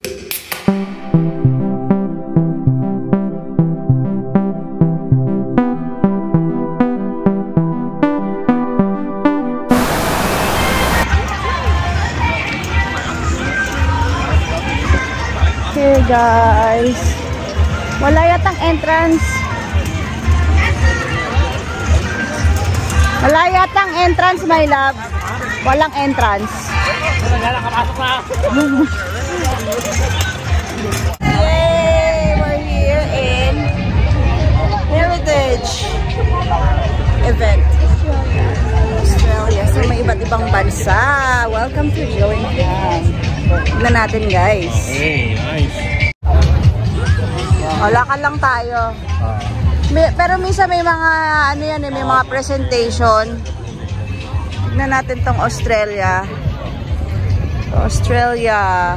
Okay guys, wala yatang entrance. Wala yatang entrance, my love. Walang entrance. Yay! We're here in Heritage event. Australia. So may iba't ibang bansa. Welcome to Gillingham. Tignan natin guys. Hey, nice. Lakad lang tayo. Pero minsan may mga ano yan, may mga presentation. Tignan natin tong Australia. Australia.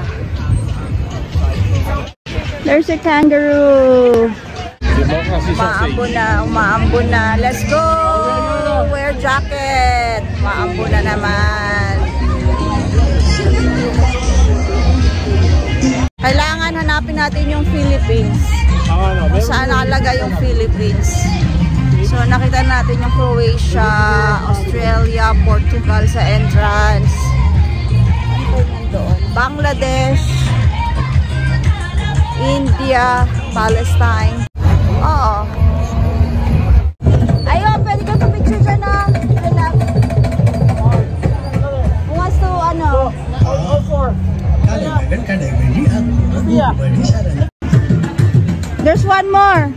There's a kangaroo. Umaambo na. Let's go! Wear jacket. Umaambo na naman. Kailangan hanapin natin yung Philippines. Saan nakalagay yung Philippines? So nakita natin yung Croatia, Australia, Portugal sa entrance. Bangladesh, India, Palestine. Oo. Ayun, pwede ka to picture dyan na. Who wants to ano? There's one more.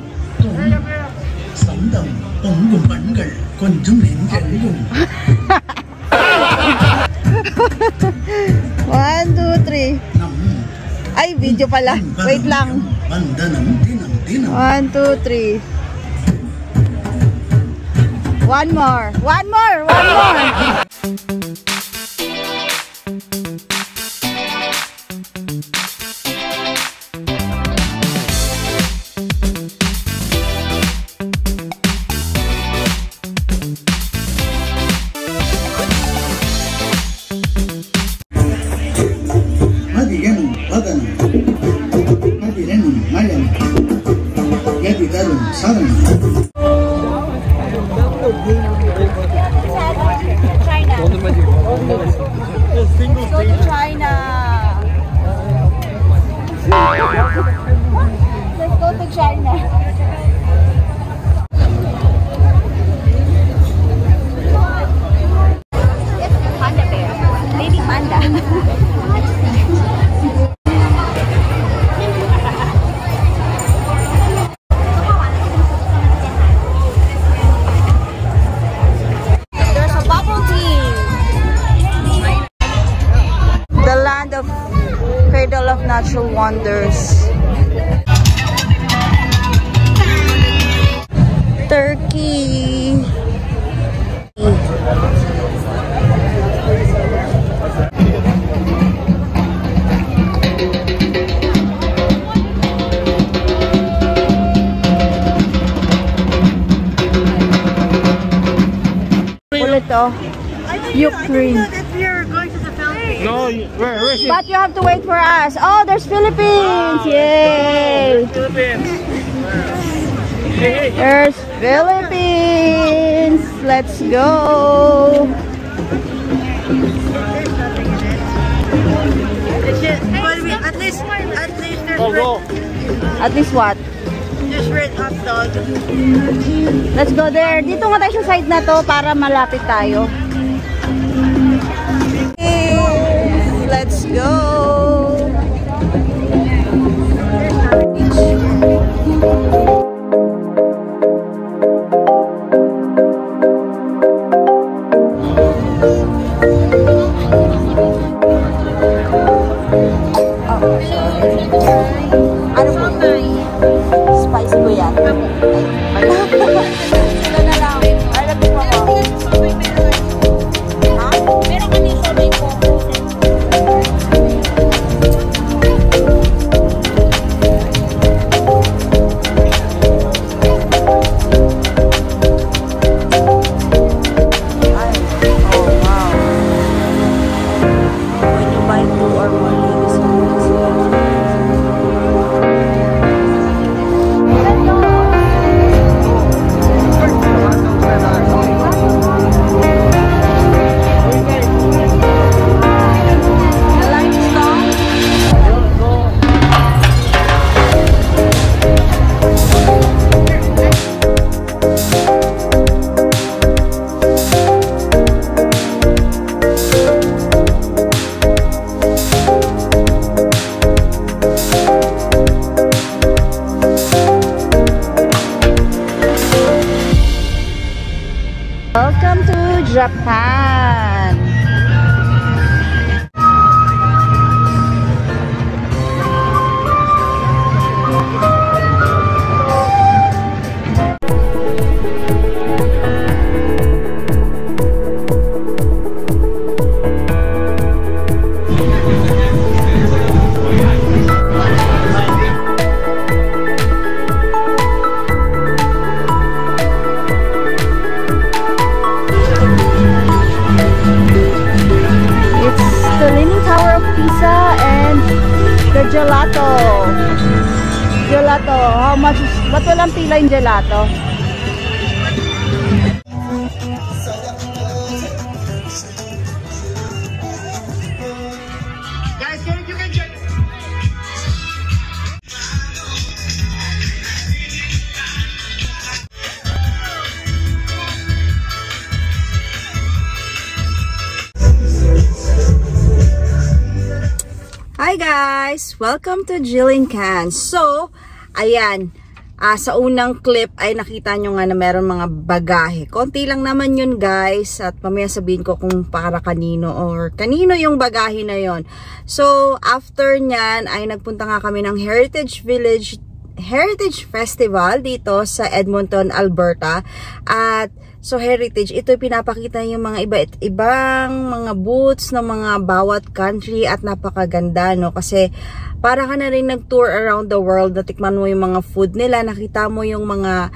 1, 2, 3. Ay, video pala. Wait lang. 1, 2, 3. One more. One more. One more. Cradle of Natural Wonders. Turkey. Ulit oh. Ukraine. No, where is it? But you have to wait for us. Oh, there's Philippines! Yay! Philippines. Hey, hey. There's Philippines! Let's go! At least what? Just red hot dog. Let's go there. Dito nga tayo sa side na to para malapit tayo. Let's go! Ano po? Spicy ko yan. Ito na lang. Ay, lapit mo ko. Ha? Meron ka din sabay ko. Japan. Gelato. How much? Ba't walang pila yung gelato? Guys, you can join. Hi guys! Welcome to Jillian Can. So, ayan, sa unang clip ay nakita nyo nga na meron mga bagahe. Konti lang naman yun guys, at mamaya sabihin ko kung para kanino or kanino yung bagahe na yon. So, after nyan ay nagpunta nga kami ng Heritage Festival dito sa Edmonton, Alberta. At so Heritage, ito pinapakita yung mga ibang mga booths ng mga bawat country at napakaganda, no? Kasi para ka na rin nag-tour around the world, natikman mo yung mga food nila, nakita mo yung mga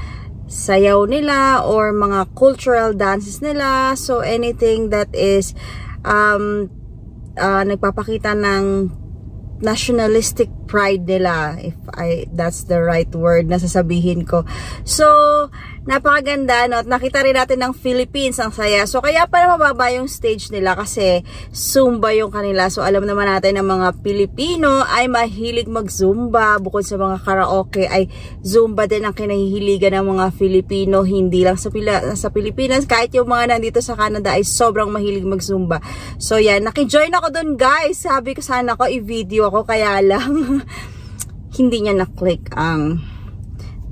sayaw nila or mga cultural dances nila. So anything that is nagpapakita ng nationalistic pride nila, if that's the right word na sasabihin ko. So napakaganda, no? At nakita rin natin ng Philippines, ang saya. So kaya pala mababa yung stage nila kasi Zumba yung kanila. So alam naman natin ng mga Pilipino ay mahilig mag-Zumba. Bukod sa mga karaoke ay Zumba din ang kinahihiligan ng mga Filipino. Hindi lang sa Pilipinas, kahit yung mga nandito sa Canada ay sobrang mahilig mag-Zumba. So yan, nakijoin ako dun guys. Sabi ko sana ko i-video ako, kaya lang hindi niya na-click ang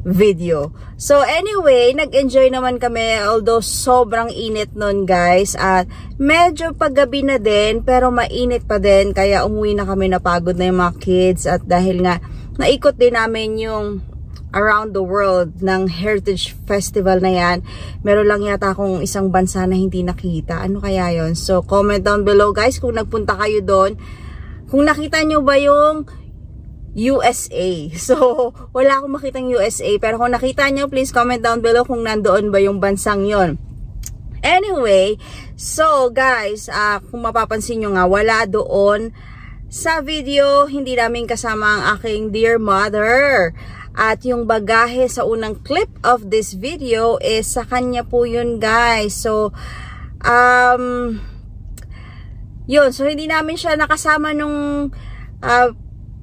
video. So anyway, nag-enjoy naman kami, although sobrang init nun guys, at medyo paggabi na din pero mainit pa din, kaya umuwi na kami, napagod na yung mga kids. At dahil nga naikot din namin yung around the world ng Heritage Festival na yan, meron lang yata akong isang bansa na hindi nakita. Ano kaya yon? So comment down below guys kung nagpunta kayo doon, kung nakita nyo ba yung USA. So, wala akong makitang USA. Pero kung nakita nyo, please comment down below kung nandoon ba yung bansang yon. Anyway, so guys, kung mapapansin nyo nga, wala doon sa video, hindi namin kasama ang aking dear mother. At yung bagahe sa unang clip of this video is sa kanya po yun guys. So, yun. So, hindi namin siya nakasama nung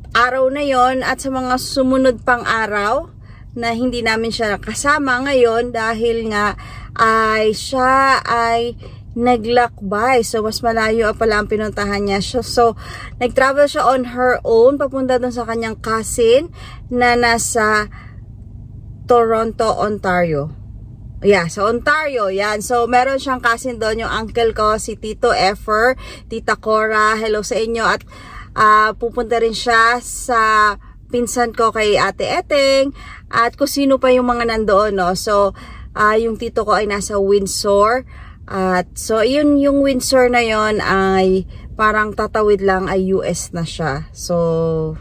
araw na yon, at sa mga sumunod pang araw na hindi namin siya kasama ngayon dahil nga ay siya ay naglakbay. So mas malayo pala ang pinuntahan niya. So nag-travel siya on her own papunta dun sa kanyang cousin na nasa Toronto, Ontario. Yeah, sa Ontario, yan. So meron siyang cousin doon, yung uncle ko, si Tito Effer, Tita Cora, hello sa inyo. At pupunta rin siya sa pinsan ko kay Ate Eteng at kung sino pa yung mga nandoon, no? So yung tito ko ay nasa Windsor, at so yun, yung Windsor na yon ay parang tatawid lang ay US na siya. So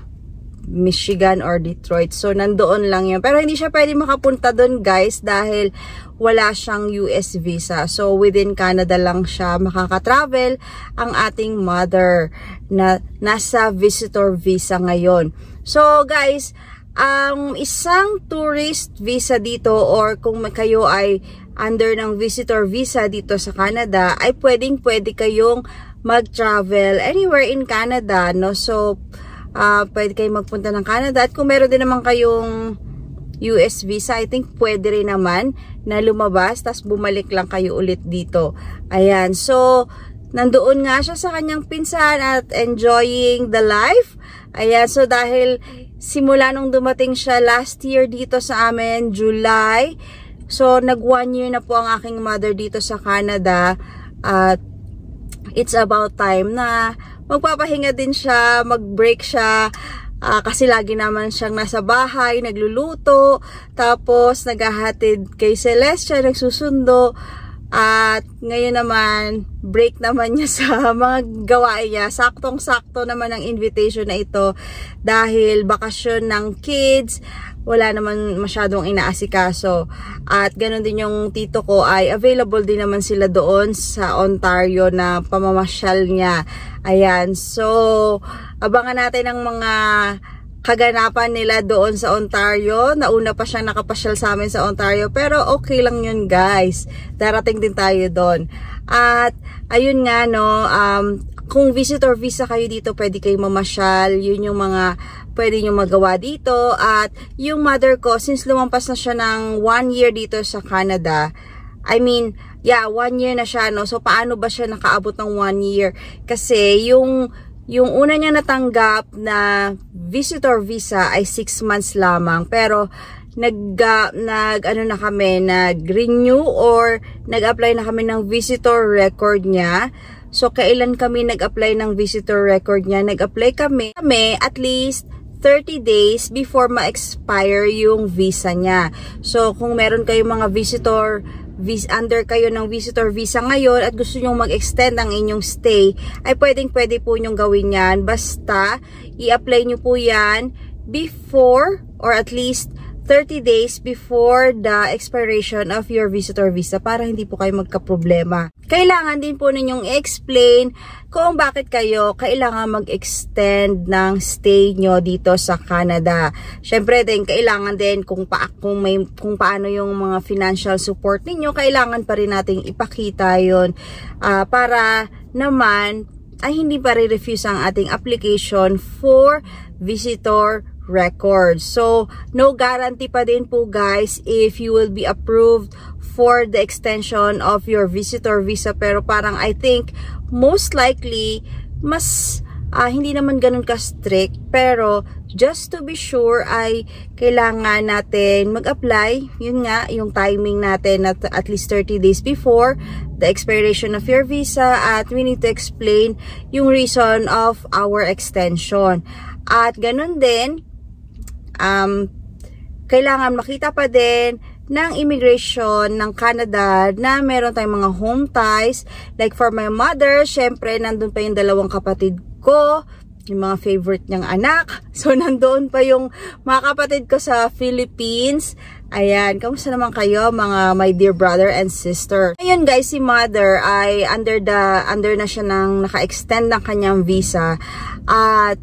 Michigan or Detroit. So nandoon lang yun. Pero hindi siya pwede makapunta doon guys dahil wala siyang US visa. So within Canada lang siya makaka-travel ang ating mother na nasa visitor visa ngayon. So guys, ang isang tourist visa dito or kung kayo ay under ng visitor visa dito sa Canada ay pwede kayong mag-travel anywhere in Canada, no? So pwede kayong magpunta ng Canada, at kung meron din naman kayong US visa, I think pwede rin naman na lumabas tas bumalik lang kayo ulit dito. Ayan, so nandoon nga siya sa kanyang pinsan at enjoying the life. Ayan, so dahil simula nung dumating siya last year dito sa amin, July, So, nag 1 year na po ang aking mother dito sa Canada. At it's about time na magpapahinga din siya, mag-break siya. Kasi lagi naman siyang nasa bahay, nagluluto, tapos naghahatid kay Celestia, nagsusundo. At ngayon naman, break naman niya sa mga gawain niya. Saktong-sakto naman ang invitation na ito dahil bakasyon ng kids, wala naman masyadong inaasikaso. At ganoon din yung tito ko ay available din naman sila doon sa Ontario na pamamasyal niya. Ayan, so abangan natin ang mga kaganapan nila doon sa Ontario. Nauna pa siyang nakapasyal sa amin sa Ontario, pero okay lang yun guys. Darating din tayo doon. At ayun nga no, kung visitor visa kayo dito, pwede kayo mamasyal. Yun yung mga pwede nyo magawa dito. At yung mother ko, since lumampas na siya ng 1 year dito sa Canada, I mean, yeah, 1 year na siya, no? So, paano ba siya nakaabot ng 1 year? Kasi, yung una niya natanggap na visitor visa ay 6 months lamang. Pero, nag-renew or nag-apply na kami ng visitor record niya. So, kailan kami nag-apply ng visitor record niya? Nag-apply kami at least 30 days before ma-expire yung visa niya. So, kung meron kayong mga under kayo ng visitor visa ngayon at gusto nyong mag-extend ang inyong stay, ay pwede po nyong gawin yan. Basta, i-apply nyo po yan before or at least 30 days before the expiration of your visitor visa para hindi po kayo magka-problema. Kailangan din po ninyong i-explain kung bakit kayo kailangan mag-extend ng stay nyo dito sa Canada. Syempre din, kailangan din kung paano yung mga financial support ninyo, kailangan pa rin nating ipakita yun para naman ay hindi pa re-refuse ang ating application for visitor records. So, no guarantee pa din po guys if you will be approved for the extension of your visitor visa. Pero parang I think most likely mas hindi naman ganun ka-strict. Pero just to be sure ay kailangan natin mag-apply. Yun nga, yung timing natin at least 30 days before the expiration of your visa. At we need to explain yung reason of our extension. At ganun din, kailangan makita pa din ng immigration ng Canada na meron tayong mga home ties. Like for my mother, syempre nandun pa yung 2 kapatid ko, yung mga favorite niyang anak. So nandoon pa yung mga kapatid ko sa Philippines. Ayan, kamusta naman kayo mga my dear brother and sister? Ayun guys, si mother ay under na siya ng naka-extend ng kanyang visa. At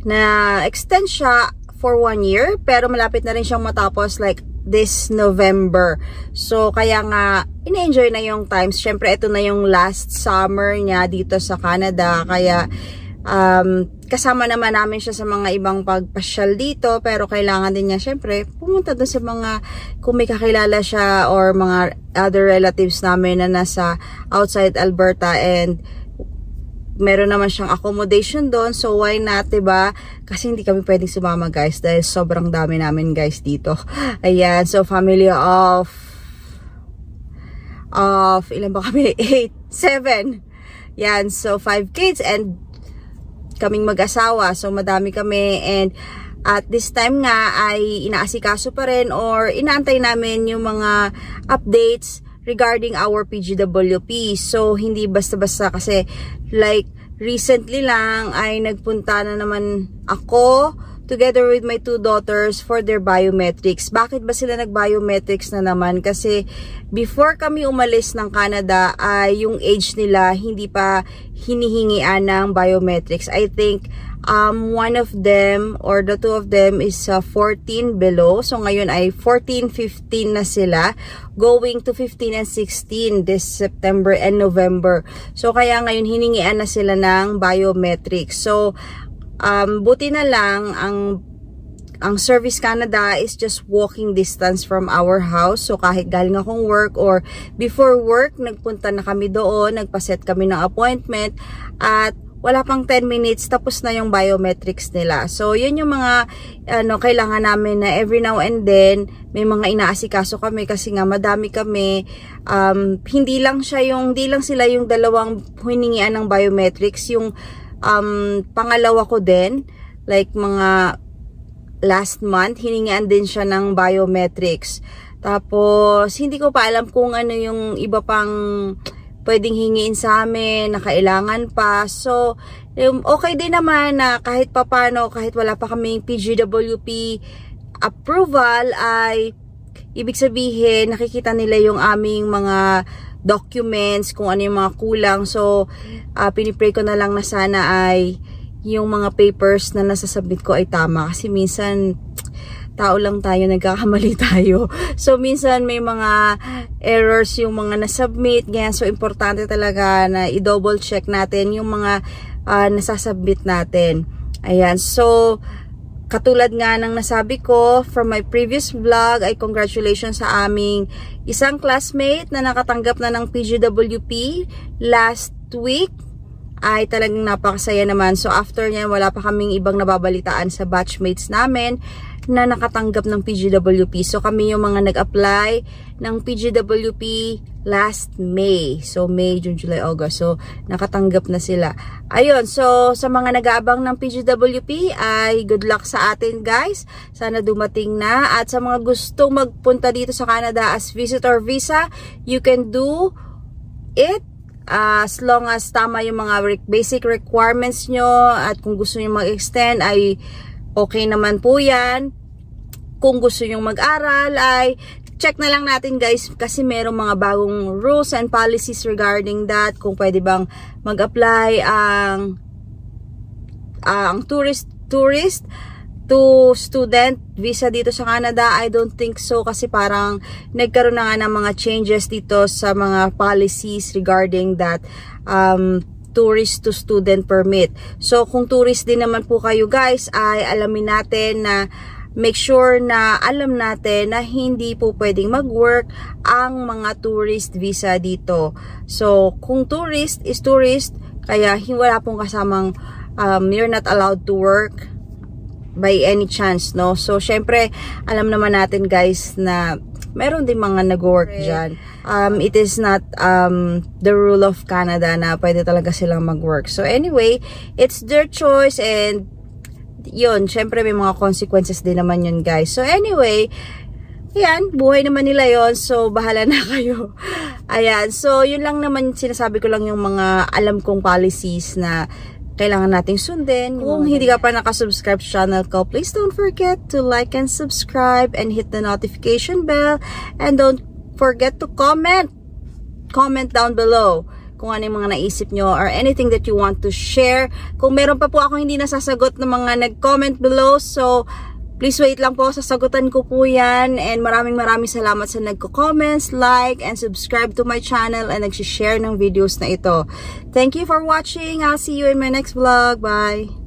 na-extend siya for 1 year, pero malapit na rin siyang matapos like this November. So, kaya nga, ina-enjoy na yung times. Syempre, ito na yung last summer niya dito sa Canada. Kaya, kasama naman namin siya sa mga ibang pagpasyal dito, pero kailangan din niya, syempre, pumunta doon sa mga, kung may kakilala siya or mga other relatives namin na nasa outside Alberta, and meron naman siyang accommodation doon, so why not, diba? Kasi hindi kami pwedeng sumama guys dahil sobrang dami namin guys dito. Ayan, so family of ilan ba kami? 8, 7. Yan, so 5 kids and kaming mag-asawa, so madami kami. And at this time nga ay inaasikaso pa rin or inaantay namin yung mga updates regarding our PGWP. So, hindi basta-basta kasi like recently lang ay nagpunta na naman ako together with my 2 daughters for their biometrics. Bakit ba sila nag-biometrics na naman? Kasi before kami umalis ng Canada ay yung age nila hindi pa hinihingian ng biometrics. I think one of them or the 2 of them is 14 below. So ngayon ay 14, 15 na sila. Going to 15 and 16 this September and November. So kaya ngayon hiningian na sila ng biometrics. So buti na lang ang Service Canada is just walking distance from our house. So kahit galing akong work or before work, nagpunta na kami doon, nagpaset kami ng appointment at wala pang 10 minutes, tapos na yung biometrics nila. So, yun yung mga kailangan namin na every now and then, may mga inaasikaso kami kasi nga madami kami. Hindi lang sila yung dalawang hiningian ng biometrics. Yung pangalawa ko din, like mga last month, hiningian din siya ng biometrics. Tapos, hindi ko pa alam kung ano yung iba pang pwedeng hingiin sa amin, na kailangan pa. So, okay din naman na kahit papano, kahit wala pa kaming PGWP approval, ay ibig sabihin, nakikita nila yung aming mga documents, kung ano yung mga kulang. So, pinipray ko na lang na sana ay yung mga papers na nasasubmit ko ay tama. Kasi minsan, tao lang tayo, nagkakamali tayo. So, minsan may mga errors yung mga nasubmit. Ganyan. So, importante talaga na i-double check natin yung mga nasasubmit natin. Ayan. So, katulad nga ng nasabi ko from my previous vlog, ay congratulations sa aming isang classmate na nakatanggap na ng PGWP last week. Ay talagang napakasaya naman. So, after niyan, wala pa kaming ibang nababalitaan sa batchmates namin na nakatanggap ng PGWP. So, kami yung mga nag-apply ng PGWP last May. So, May, June, July, August. So, nakatanggap na sila. Ayun. So, sa mga nag-aabang ng PGWP, ay good luck sa atin, guys. Sana dumating na. At sa mga gustong magpunta dito sa Canada as visitor visa, you can do it as long as tama yung mga basic requirements nyo. At kung gusto nyo mag-extend, ay okay naman po yan. Kung gusto nyong mag-aral, ay check na lang natin, guys, kasi merong mga bagong rules and policies regarding that. Kung pwede bang mag-apply ang tourist to student visa dito sa Canada. I don't think so, kasi parang nagkaroon na nga ng mga changes dito sa mga policies regarding that tourist to student permit. So, kung tourist din naman po kayo, guys, ay alamin natin na make sure na alam natin na hindi po pwedeng mag-work ang mga tourist visa dito. So, kung tourist is tourist, kaya wala pong kasamang you're not allowed to work by any chance, no? So, syempre, alam naman natin, guys, na meron din mga nag-work dyan. It is not the rule of Canada na pwede talaga silang mag-work. So, anyway, it's their choice, and yun, syempre may mga consequences din naman yun, guys. So, anyway, yan, buhay naman nila yon. So, bahala na kayo. Ayan, so, yun lang naman, sinasabi ko lang yung mga alam kong policies na kailangan nating sundin. Kung hindi ka pa nakasubscribe sa channel ko, please don't forget to like and subscribe and hit the notification bell. And don't forget to comment. Comment down below kung ano yung mga naisip nyo or anything that you want to share. Kung meron pa po ako hindi nasasagot ng mga nag-comment below, so please wait lang po, sasagutan ko po yan. And maraming salamat sa nagko-comments, like, and subscribe to my channel and nag-share ng videos na ito. Thank you for watching. I'll see you in my next vlog. Bye!